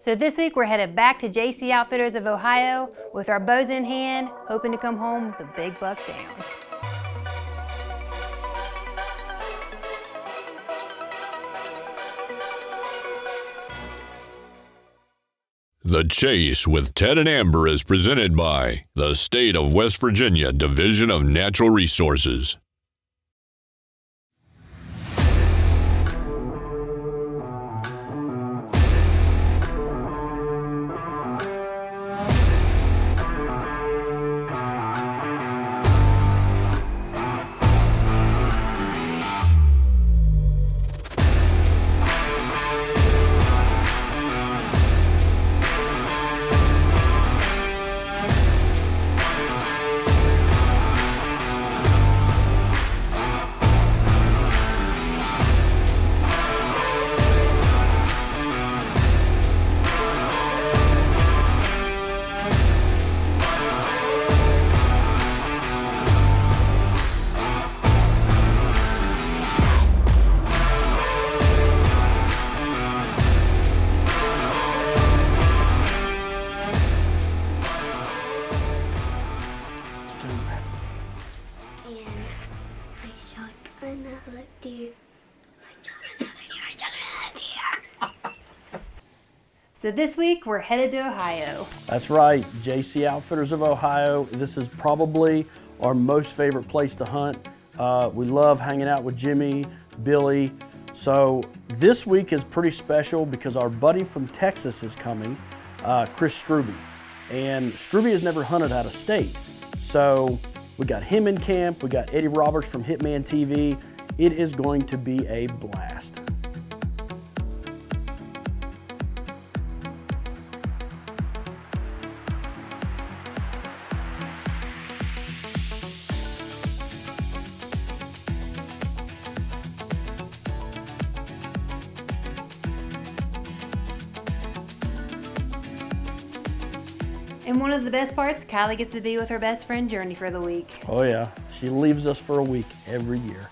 So this week we're headed back to JC Outfitters of Ohio with our bows in hand, hoping to come home with a big buck down. The Chase with Ted and Amber is presented by the State of West Virginia Division of Natural Resources. So this week we're headed to Ohio. That's right, JC Outfitters of Ohio. This is probably our most favorite place to hunt. We love hanging out with Jimmy, Billy. So this week is pretty special because our buddy from Texas is coming, Chris Struby. And Struby has never hunted out of state. So we got him in camp, we got Eddie Roberts from Hitman TV. It is going to be a blast. And one of the best parts, Kylie gets to be with her best friend Journey for the week. Oh yeah, she leaves us for a week every year.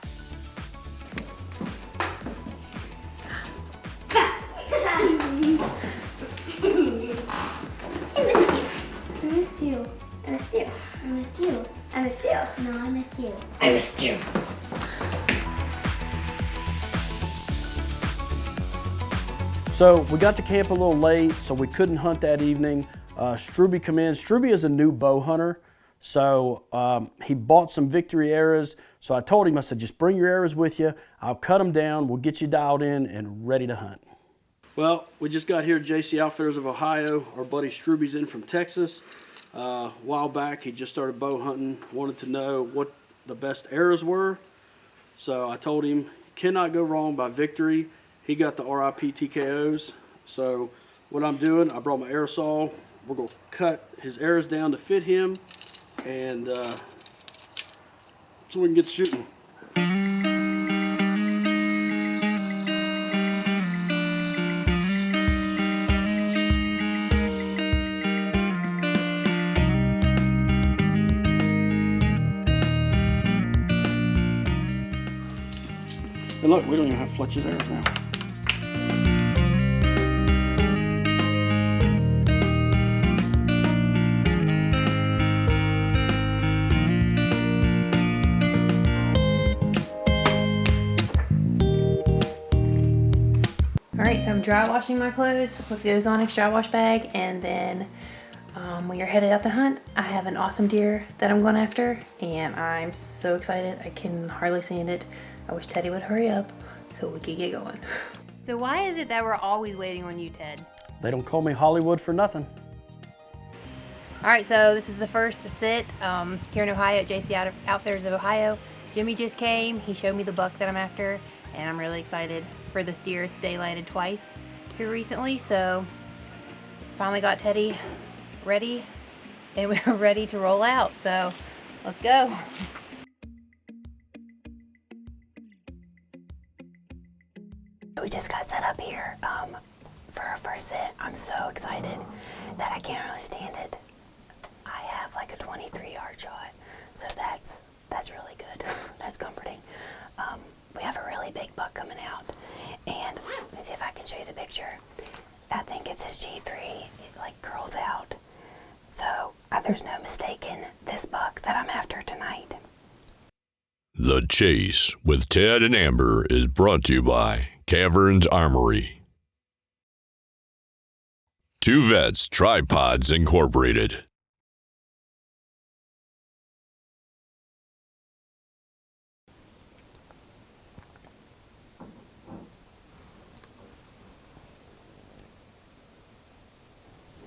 I missed you. So we got to camp a little late, so we couldn't hunt that evening. Struby come in. Struby is a new bow hunter, so he bought some Victory arrows. So I told him, I said, just bring your arrows with you. I'll cut them down. We'll get you dialed in and ready to hunt. Well, we just got here at JC Outfitters of Ohio. Our buddy Struby's in from Texas. A while back, he just started bow hunting, wanted to know what the best arrows were. So I told him, cannot go wrong by Victory. He got the RIP TKOs. So what I'm doing, I brought my arrow saw. We're going to cut his arrows down to fit him, and so we can get shooting. And look, we don't even have Fletcher's arrows now. Alright, so I'm dry washing my clothes with the Ozonics dry wash bag, and then we are headed out to hunt. I have an awesome deer that I'm going after, and I'm so excited. I can hardly stand it. I wish Teddy would hurry up so we could get going. So why is it that we're always waiting on you, Ted? They don't call me Hollywood for nothing. Alright, so this is the first sit here in Ohio at JC Outfitters of Ohio. Jimmy just came. He showed me the buck that I'm after, and I'm really excited for this deer. It's daylighted twice here recently, so finally got Teddy ready, and we're ready to roll out. So let's go. We just got set up here for our first sit. I'm so excited that I can't really stand it. I have like a 23-yard shot, so that's really good. That's comforting. We have a really big buck coming out, and let me see if I can show you the picture. I think it's his G3. It like curls out. So there's no mistaking this buck that I'm after tonight. The Chase with Ted and Amber is brought to you by Cavern's Armory. Two Vets Tripods Incorporated.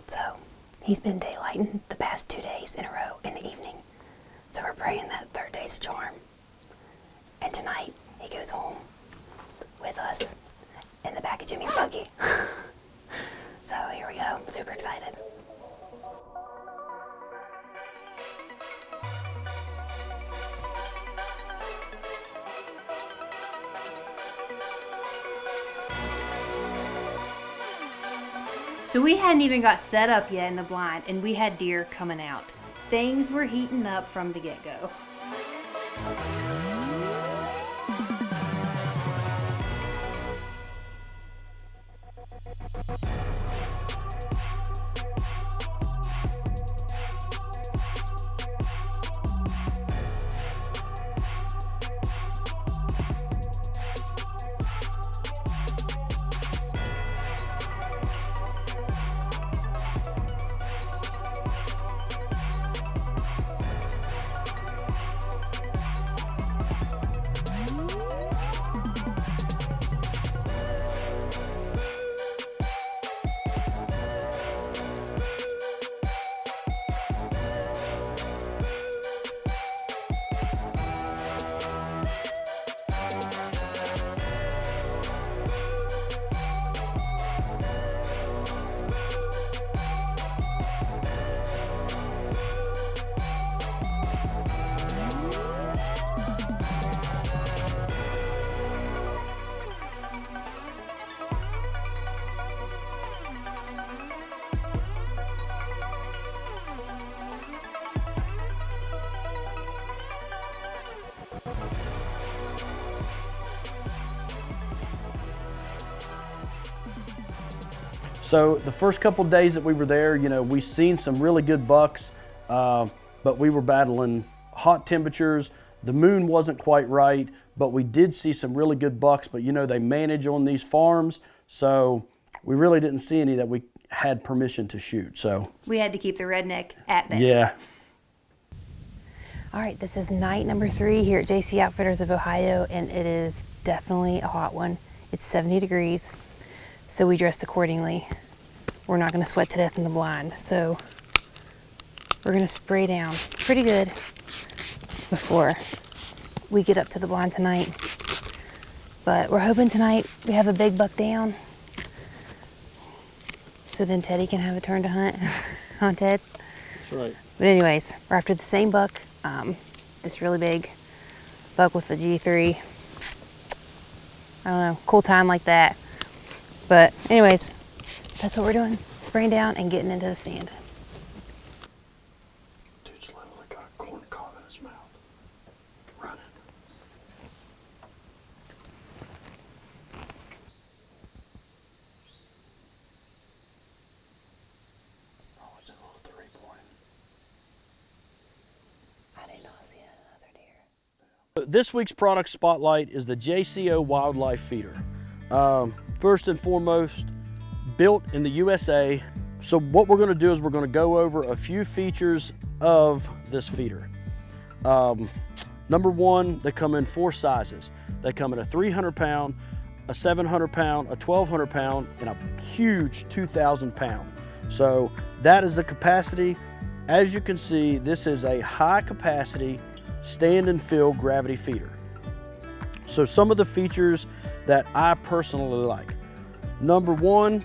So he's been daylighting the past 2 days in a row in the evening. So we're praying that third day's a charm. And tonight he goes home with us in the back of Jimmy's buggy. So here we go. I'm super excited. So we hadn't even got set up yet in the blind, and we had deer coming out. Things were heating up from the get-go. So the first couple days that we were there, you know, we seen some really good bucks, but we were battling hot temperatures. The moon wasn't quite right, but we did see some really good bucks, but you know, they manage on these farms. So we really didn't see any that we had permission to shoot. So We had to keep the redneck at bay. yeah. All right, this is night number 3 here at JC Outfitters of Ohio, and it is definitely a hot one. It's 70 degrees, so we dressed accordingly. We're not gonna sweat to death in the blind, so we're gonna spray down pretty good before we get up to the blind tonight. But we're hoping tonight we have a big buck down, so then Teddy can have a turn to hunt. Huh, Ted? That's right. But anyways, we're after the same buck, this really big buck with the G3. I don't know, cool time like that. But anyways, that's what we're doing, spraying down and getting into the stand. Dude's literally got a corn cob in his mouth. Running. Oh, it's a little 3-point. I did not see another deer. This week's product spotlight is the JCO Wildlife Feeder. First and foremost, built in the USA. So what we're gonna do is we're gonna go over a few features of this feeder. Number one, they come in 4 sizes. They come in a 300 pound, a 700 pound, a 1200 pound, and a huge 2000 pound. So that is the capacity. As you can see, this is a high capacity stand and fill gravity feeder. So some of the features that I personally like. Number one,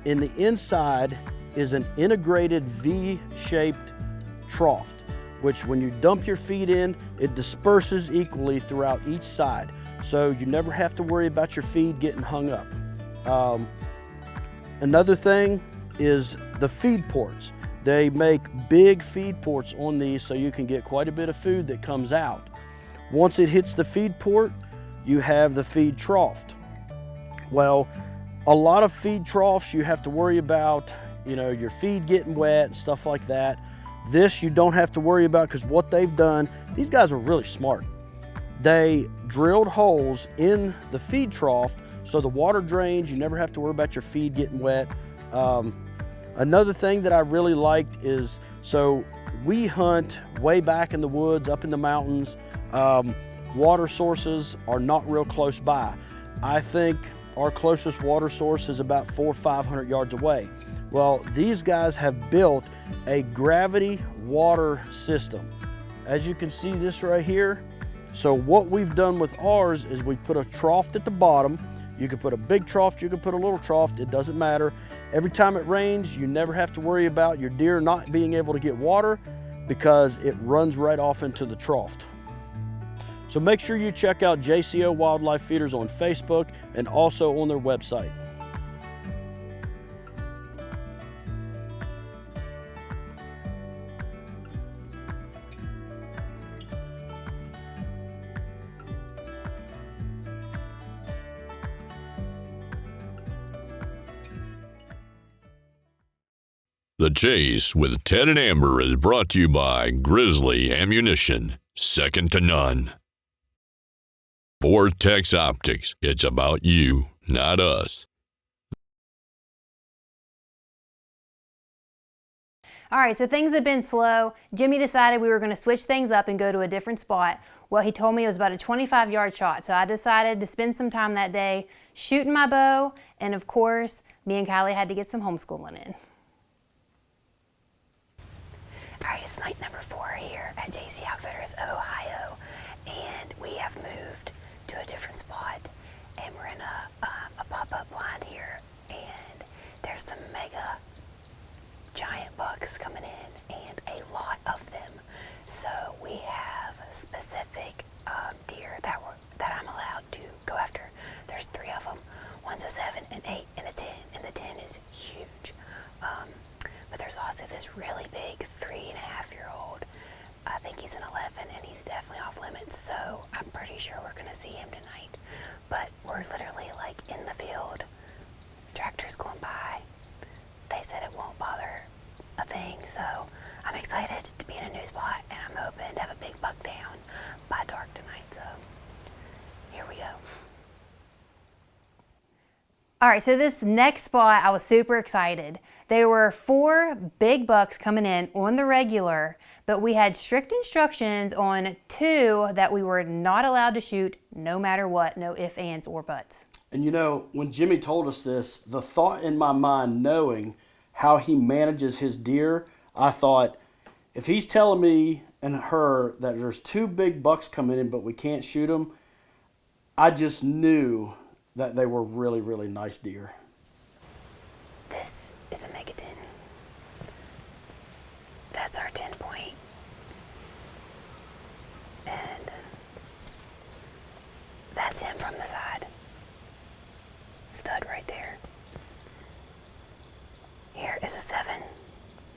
in the inside is an integrated V-shaped trough, which when you dump your feed in, it disperses equally throughout each side. So you never have to worry about your feed getting hung up. Another thing is the feed ports. They make big feed ports on these so you can get quite a bit of food that comes out. Once it hits the feed port, you have the feed trough. Well, A lot of feed troughs you have to worry about, you know, your feed getting wet and stuff like that. This you don't have to worry about, because what they've done, these guys are really smart. They drilled holes in the feed trough so the water drains, you never have to worry about your feed getting wet. Another thing that I really liked is, so we hunt way back in the woods, up in the mountains. Water sources are not real close by. I think our closest water source is about 400 or 500 yards away. Well, these guys have built a gravity water system. As you can see this right here. So what we've done with ours is we put a trough at the bottom. You can put a big trough, you can put a little trough, it doesn't matter. Every time it rains, you never have to worry about your deer not being able to get water, because it runs right off into the trough. So make sure you check out JCO Wildlife Feeders on Facebook and also on their website. The Chase with Ted and Amber is brought to you by Grizzly Ammunition, second to none. Vortex Optics, it's about you, not us. All right, so things have been slow. Jimmy decided we were going to switch things up and go to a different spot. Well, he told me it was about a 25-yard shot, so I decided to spend some time that day shooting my bow, and of course, me and Kylie had to get some homeschooling in. All right, it's night number 4 here at JC Outfitters of Ohio, and we have moved to a different spot, and we're in a pop-up blind here, and there's some mega giant bucks coming in, and a lot of them. So we have specific deer that I'm allowed to go after. There's 3 of them. One's a 7, an 8, and a 10, and the 10 is huge. But there's also this really big 3.5-year-old. I think he's an 11, and he's definitely off limits, so I'm pretty sure we're going to see him tonight. But we're literally like in the field, tractors going by. They said it won't bother a thing, so I'm excited to be in a new spot, and I'm hoping to have a big buck down by dark tonight, so here we go. All right, so this next spot, I was super excited. There were 4 big bucks coming in on the regular, but we had strict instructions on 2 that we were not allowed to shoot no matter what, no ifs, ands, or buts. And you know, when Jimmy told us this, the thought in my mind, knowing how he manages his deer, I thought, if he's telling me and her that there's 2 big bucks coming in but we can't shoot them, I just knew that they were really, really nice deer. This is a mega 10. That's our 10 point. And that's him from the side. Stud right there. Here is a 7,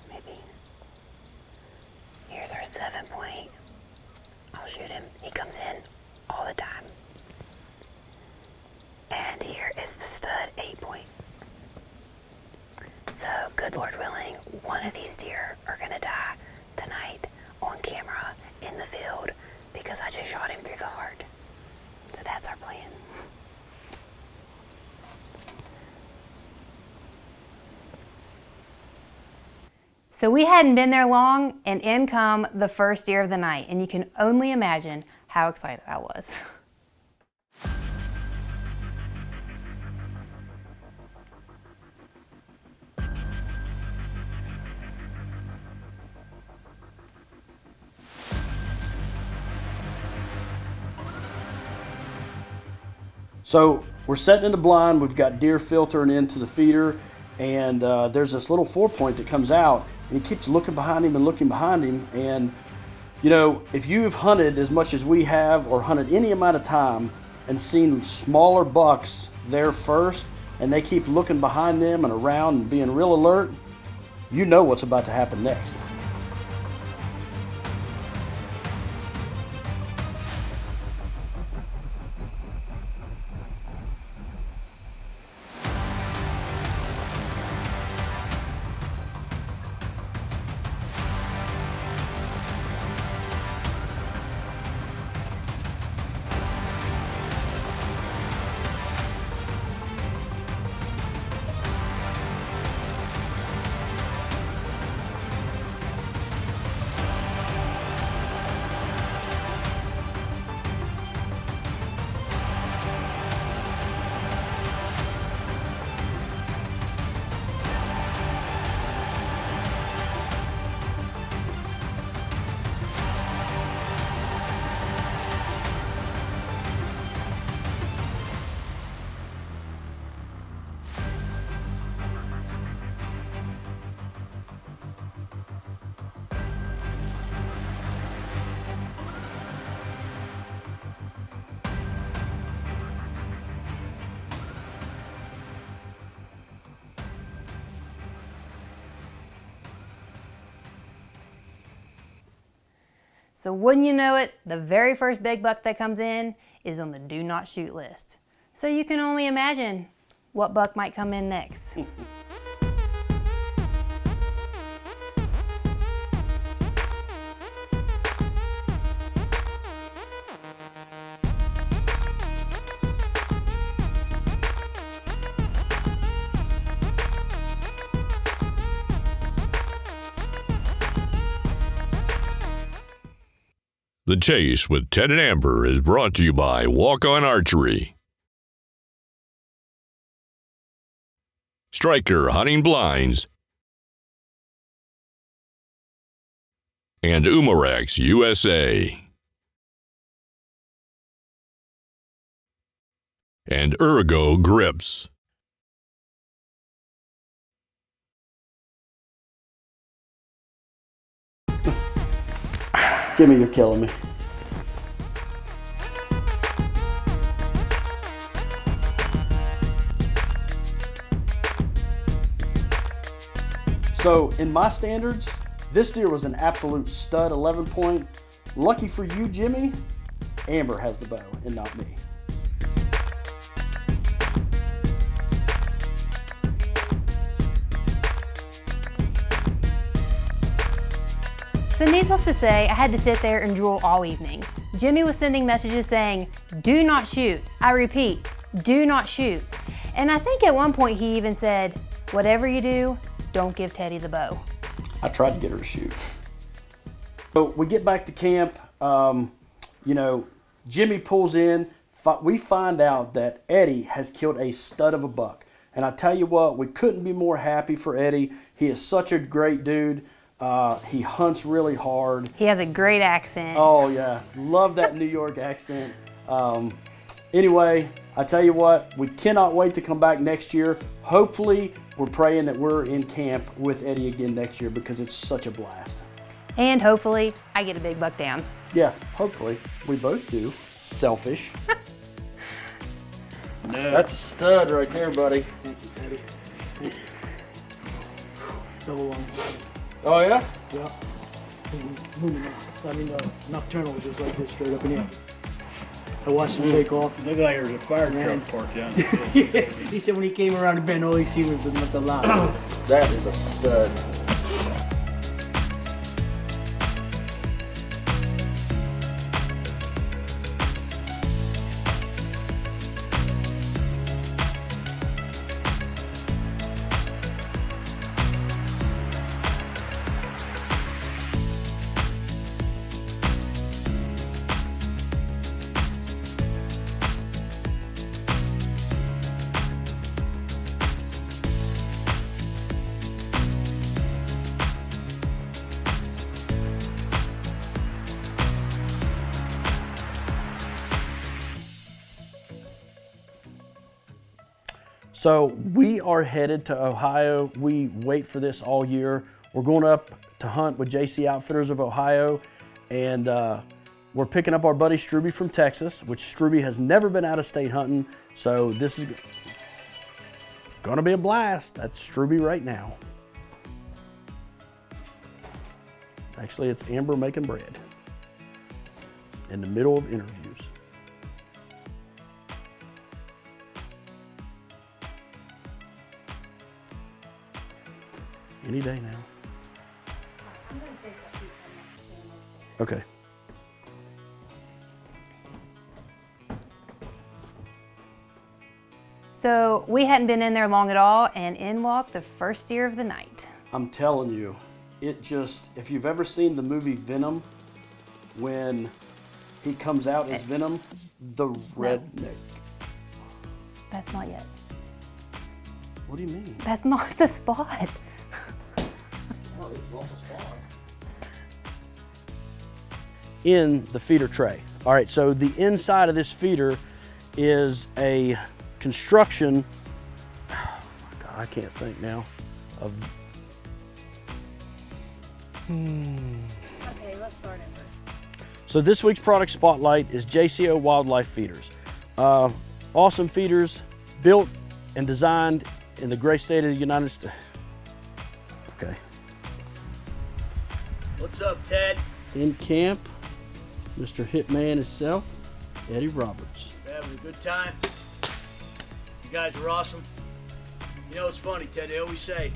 maybe. Here's our 7 point. I'll shoot him. He comes in all the time. And here is the stud 8 point. So, good Lord willing, one of these deer are gonna die tonight on camera in the field because I just shot him through the heart. So that's our plan. So we hadn't been there long, and in come the first deer of the night, and you can only imagine how excited I was. So we're setting in the blind, we've got deer filtering into the feeder, and there's this little 4-point that comes out, and he keeps looking behind him and looking behind him. And you know, if you've hunted as much as we have, or hunted any amount of time and seen smaller bucks there first, and they keep looking behind them and around and being real alert, you know what's about to happen next. So wouldn't you know it, the very first big buck that comes in is on the do not shoot list. So you can only imagine what buck might come in next. The Chase with Ted and Amber is brought to you by Walk On Archery, Striker Hunting Blinds, and Umarex USA, and Ergo Grips. Jimmy, you're killing me. So in my standards, this deer was an absolute stud 11 point. Lucky for you, Jimmy, Amber has the bow and not me. So needless to say, I had to sit there and drool all evening. Jimmy was sending messages saying, do not shoot. I repeat, do not shoot. And I think at one point he even said, whatever you do, don't give Teddy the bow. I tried to get her to shoot. So we get back to camp, you know, Jimmy pulls in, we find out that Eddie has killed a stud of a buck. And I tell you what, we couldn't be more happy for Eddie. He is such a great dude. He hunts really hard. He has a great accent. Oh yeah, love that New York accent. Anyway, I tell you what, we cannot wait to come back next year. Hopefully, we're praying that we're in camp with Eddie again next year because it's such a blast. And hopefully, I get a big buck down. Yeah, hopefully. We both do. Selfish. No. That's a stud right there, buddy. Thank you, Teddy. Double one. Oh yeah? Yeah. Moving on. I mean, nocturnal was just like this, straight up in here. I watched him take off. Look like there's a fire truck parked down there. Yeah. He said when he came around the bend, all he seen was the line. That is a stud. So we are headed to Ohio. We wait for this all year. We're going up to hunt with JC Outfitters of Ohio, and we're picking up our buddy Struby from Texas, which Struby has never been out of state hunting. So this is gonna be a blast. That's Struby right now. Actually, it's Amber making bread in the middle of interviews. Any day now. I'm gonna say stuff too. Okay. So we hadn't been in there long at all, and in walked the first deer of the night. I'm telling you, it just, if you've ever seen the movie Venom, when he comes out as Venom, the redneck. That's not yet. What do you mean? That's not the spot. Oh, it's not the spot. In the feeder tray. All right, so the inside of this feeder is a construction, oh my God, I can't think now, of Okay, let's start over. So this week's product spotlight is JCO Wildlife Feeders. Awesome feeders, built and designed in the great state of the United States. Okay. What's up, Ted? In camp Mr. Hitman himself, Eddie Roberts. We're having a good time. You guys are awesome. You know, it's funny, Ted, they always say,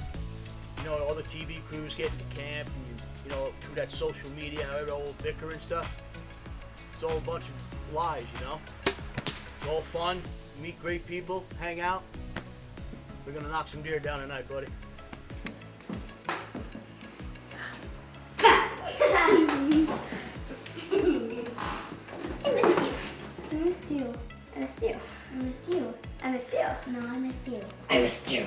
you know, all the TV crews get into camp and, you know, through that social media, how everybody all bicker and stuff. It's all a bunch of lies, you know? It's all fun, you meet great people, hang out. We're gonna knock some deer down tonight, buddy. I missed you. No, I missed you.